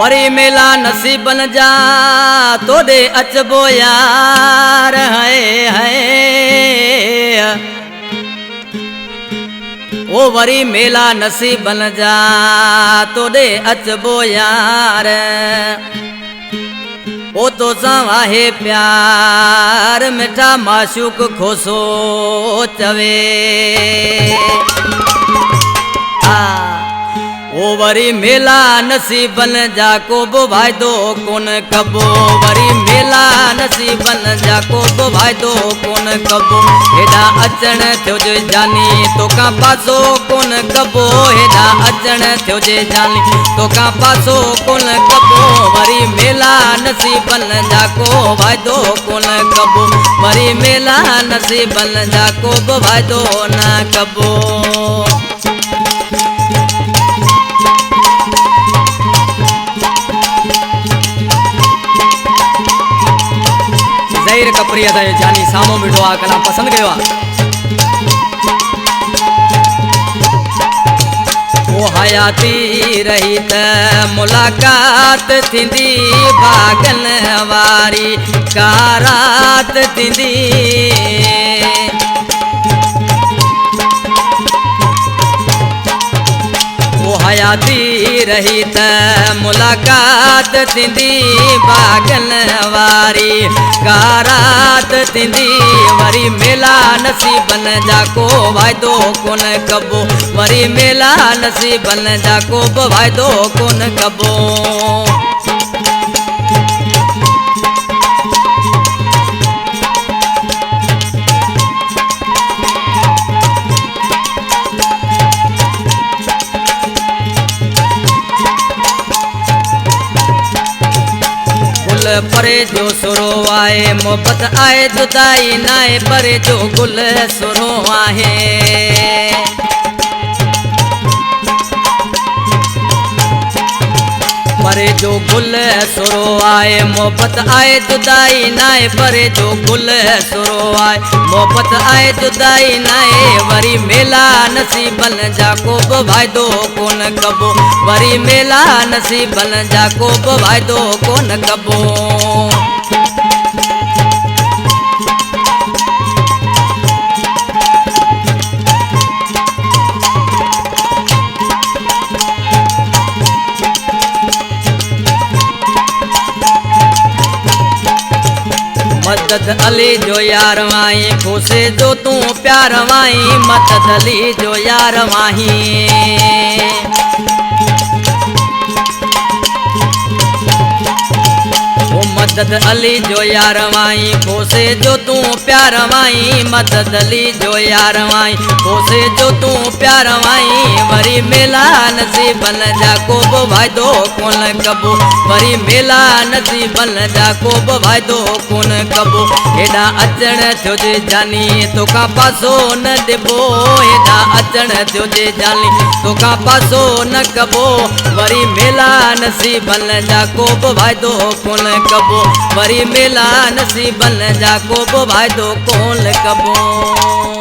वरी मेला नसीबन जा तोड़े अचबो यार है ओ वरी मेला नसीबन जा तोड़े अचबो यार ओ तो वाहे प्यार मिठा माशूक खोसो चवे ओ वरी मेला नसीबन जाको बो भाई दो कोन कबो वरी मेला नसीबन जाको बो भाई दो कोन कबो हेडा अचण थियो जे जानी तो का पासो कोन कबो हेडा अचण थियो जे जानी तो का पासो कोन कबो वरी मेला नसीबन जाको भाई दो कोन कबो वरी मेला नसीबन जाको बो भाई दो ना कबो ज़हीर कपरी था जानी सामो मिठो आ कला पसंद कयो ओ हयाती रही त मुलाकात थींदी भागन वारी का रात थींदी हयाती रही त मुलाकात थींदी भागन वारी का रात थींदी वरी मेला नसीबन जाको वाइदो कोन कबो वरी मेला नसीबन जाको वाइदो कोन कबो परे जो सुरो आए मोहब्बत आए जुदाई नाए परे जो गुल सुरो आहे परे जो गुल सुरो आए मोहब्बत आए जुदाई नाए परे जो गुल सुरो आए मोहब्बत आए जुदाई नाए वरी मेला नसीबन जाको वाइदो कोन कबो वरी मेला नसीबन जाको वाइदो कोन कबो मदद अली जो यार वाही खोसे जो तू प्यार वाही मदद अली जो यार वाही मदद अली जो यार वाही खोसे जो तू प्यार वाही मदद अली जो यार वाही खोसे जो तू प्यार वाही वरी मेला नसीबन जाको वाइदो कोन कबो वरी मेला नसीबन जाको वाइदो कोन कबो हेडा अचण थियो जे जानी तो का पासो न देबो हेडा अचण थियो जे जानी तो का पासो न कबो वरी मेला नसीबन जाको वाइदो कोन कबो वरी मेला नसीबन जाको वाइदो कोन कबो।